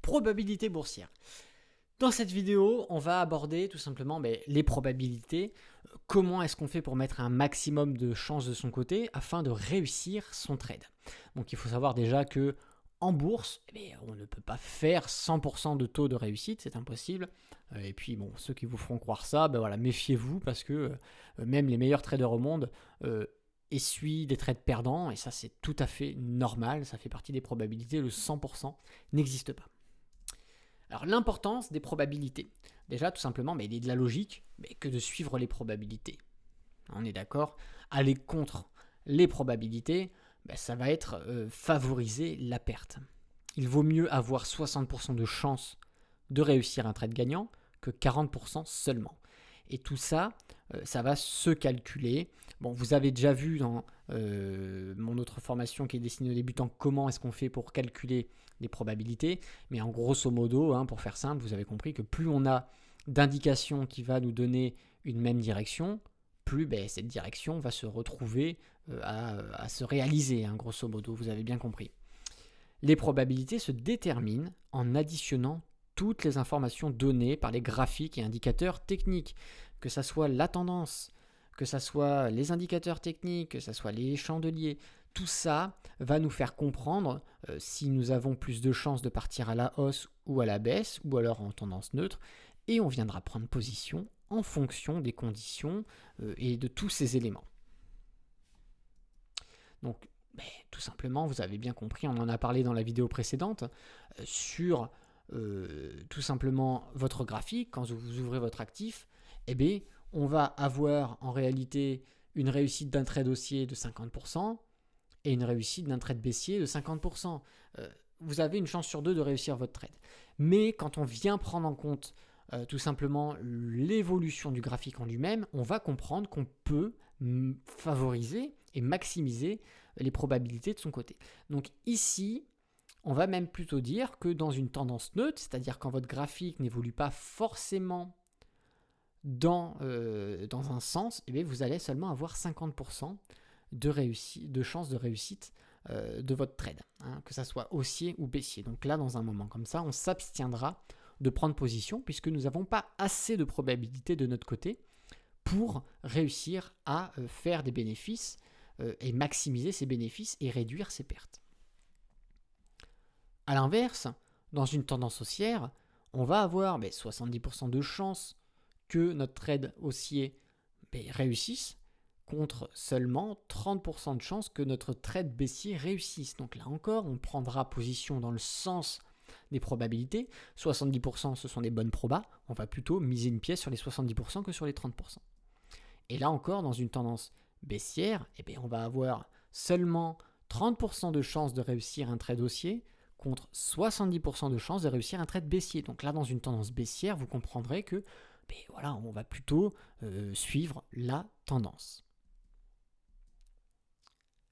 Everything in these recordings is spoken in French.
Probabilité boursière. Dans cette vidéo, on va aborder tout simplement les probabilités. Comment est-ce qu'on fait pour mettre un maximum de chances de son côté afin de réussir son trade. Donc il faut savoir déjà que en bourse, on ne peut pas faire 100% de taux de réussite, c'est impossible. Et puis ceux qui vous feront croire ça, méfiez-vous parce que même les meilleurs traders au monde essuient des trades perdants et ça c'est tout à fait normal, ça fait partie des probabilités, le 100% n'existe pas. Alors l'importance des probabilités. Déjà tout simplement, il est de la logique que de suivre les probabilités. On est d'accord. Aller contre les probabilités, ça va être favoriser la perte. Il vaut mieux avoir 60% de chance de réussir un trade gagnant que 40% seulement. Et tout ça, ça va se calculer. Vous avez déjà vu dans mon autre formation qui est destinée aux débutants comment est-ce qu'on fait pour calculer les probabilités. Mais en grosso modo, pour faire simple, vous avez compris que plus on a d'indications qui va nous donner une même direction, plus cette direction va se retrouver à se réaliser, grosso modo, vous avez bien compris. Les probabilités se déterminent en additionnant toutes les informations données par les graphiques et indicateurs techniques, que ce soit la tendance, que ce soit les indicateurs techniques, que ce soit les chandeliers. Tout ça va nous faire comprendre si nous avons plus de chances de partir à la hausse ou à la baisse, ou alors en tendance neutre, et on viendra prendre position en fonction des conditions et de tous ces éléments. Donc, tout simplement, vous avez bien compris, on en a parlé dans la vidéo précédente, sur tout simplement votre graphique, quand vous ouvrez votre actif, on va avoir en réalité une réussite d'un trade haussier de 50% et une réussite d'un trade baissier de 50%. Vous avez une chance sur deux de réussir votre trade. Mais quand on vient prendre en compte tout simplement l'évolution du graphique en lui-même, on va comprendre qu'on peut favoriser et maximiser les probabilités de son côté. Donc ici, on va même plutôt dire que dans une tendance neutre, c'est-à-dire quand votre graphique n'évolue pas forcément dans un sens, vous allez seulement avoir 50% de chances de réussite de votre trade, que ça soit haussier ou baissier. Donc là, dans un moment comme ça, on s'abstiendra de prendre position puisque nous n'avons pas assez de probabilité de notre côté pour réussir à faire des bénéfices et maximiser ces bénéfices et réduire ses pertes. A l'inverse, dans une tendance haussière, on va avoir 70% de chances que notre trade haussier réussisse contre seulement 30% de chances que notre trade baissier réussisse. Donc là encore, on prendra position dans le sens des probabilités. 70% ce sont des bonnes probas, on va plutôt miser une pièce sur les 70% que sur les 30%. Et là encore, dans une tendance baissière, on va avoir seulement 30% de chances de réussir un trade haussier contre 70% de chances de réussir un trade baissier. Donc là, dans une tendance baissière, vous comprendrez que on va plutôt suivre la tendance.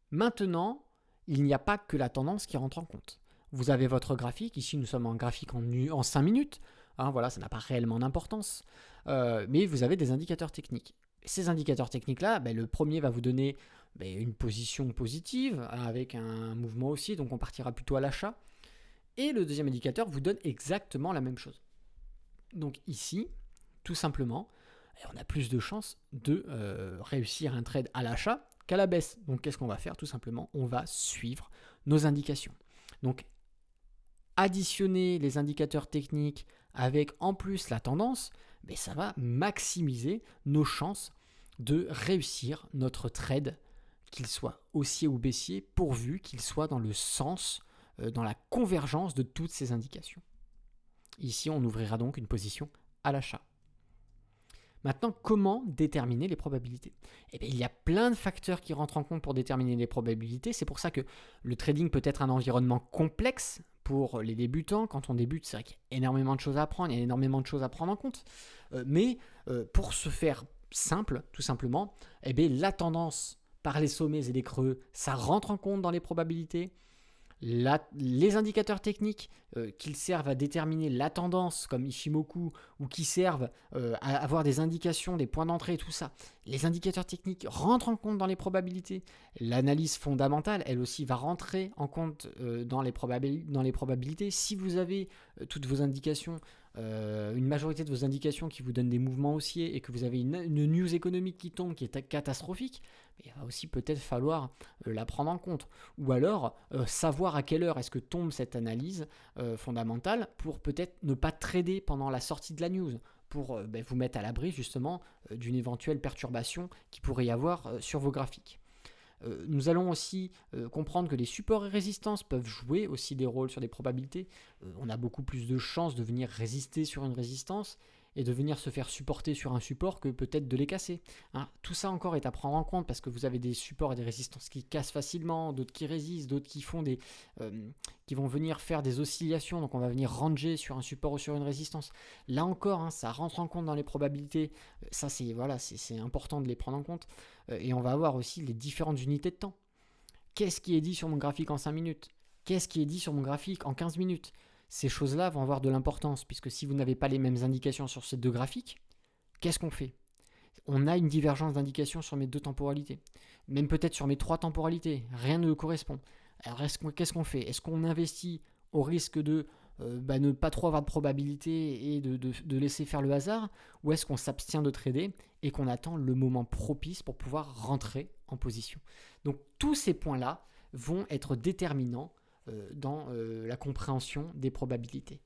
Maintenant, il n'y a pas que la tendance qui rentre en compte. Vous avez votre graphique, ici nous sommes en graphique en 5 minutes, ça n'a pas réellement d'importance, mais vous avez des indicateurs techniques. Ces indicateurs techniques-là, le premier va vous donner une position positive avec un mouvement haussier, donc on partira plutôt à l'achat, et le deuxième indicateur vous donne exactement la même chose. Donc ici, tout simplement, on a plus de chances de réussir un trade à l'achat qu'à la baisse. Donc qu'est-ce qu'on va faire? Tout simplement, on va suivre nos indications. Donc additionner les indicateurs techniques avec en plus la tendance, ça va maximiser nos chances de réussir notre trade, qu'il soit haussier ou baissier, pourvu qu'il soit dans le sens, dans la convergence de toutes ces indications. Ici, on ouvrira donc une position à l'achat. Maintenant, comment déterminer les probabilités? Il y a plein de facteurs qui rentrent en compte pour déterminer les probabilités. C'est pour ça que le trading peut être un environnement complexe pour les débutants. Quand on débute, c'est vrai qu'il y a énormément de choses à apprendre, il y a énormément de choses à prendre en compte. Mais pour se faire simple, tout simplement, la tendance par les sommets et les creux, ça rentre en compte dans les probabilités. Les indicateurs techniques qui servent à déterminer la tendance, comme Ishimoku, ou qui servent à avoir des indications, des points d'entrée, tout ça, les indicateurs techniques rentrent en compte dans les probabilités. L'analyse fondamentale, elle aussi, va rentrer en compte dans les probabilités. Si vous avez toutes vos indications, une majorité de vos indications qui vous donnent des mouvements haussiers et que vous avez une news économique qui tombe qui est catastrophique, il va aussi peut-être falloir la prendre en compte. Ou alors savoir à quelle heure est-ce que tombe cette analyse fondamentale pour peut-être ne pas trader pendant la sortie de la news, pour vous mettre à l'abri justement d'une éventuelle perturbation qui pourrait y avoir sur vos graphiques. Nous allons aussi comprendre que les supports et résistances peuvent jouer aussi des rôles sur des probabilités. On a beaucoup plus de chances de venir résister sur une résistance et de venir se faire supporter sur un support que peut-être de les casser. Hein, tout ça encore est à prendre en compte parce que vous avez des supports et des résistances qui cassent facilement, d'autres qui résistent, d'autres qui font qui vont venir faire des oscillations, donc on va venir ranger sur un support ou sur une résistance. Là encore, hein, ça rentre en compte dans les probabilités. Ça, c'est important de les prendre en compte. Et on va avoir aussi les différentes unités de temps. Qu'est-ce qui est dit sur mon graphique en 5 minutes? Qu'est-ce qui est dit sur mon graphique en 15 minutes? Ces choses-là vont avoir de l'importance, puisque si vous n'avez pas les mêmes indications sur ces deux graphiques, qu'est-ce qu'on fait? On a une divergence d'indications sur mes deux temporalités, même peut-être sur mes trois temporalités, rien ne correspond. Alors qu'est-ce qu'on fait? Est-ce qu'on investit au risque de ne pas trop avoir de probabilité et de laisser faire le hasard, ou est-ce qu'on s'abstient de trader et qu'on attend le moment propice pour pouvoir rentrer en position? Donc tous ces points-là vont être déterminants dans la compréhension des probabilités.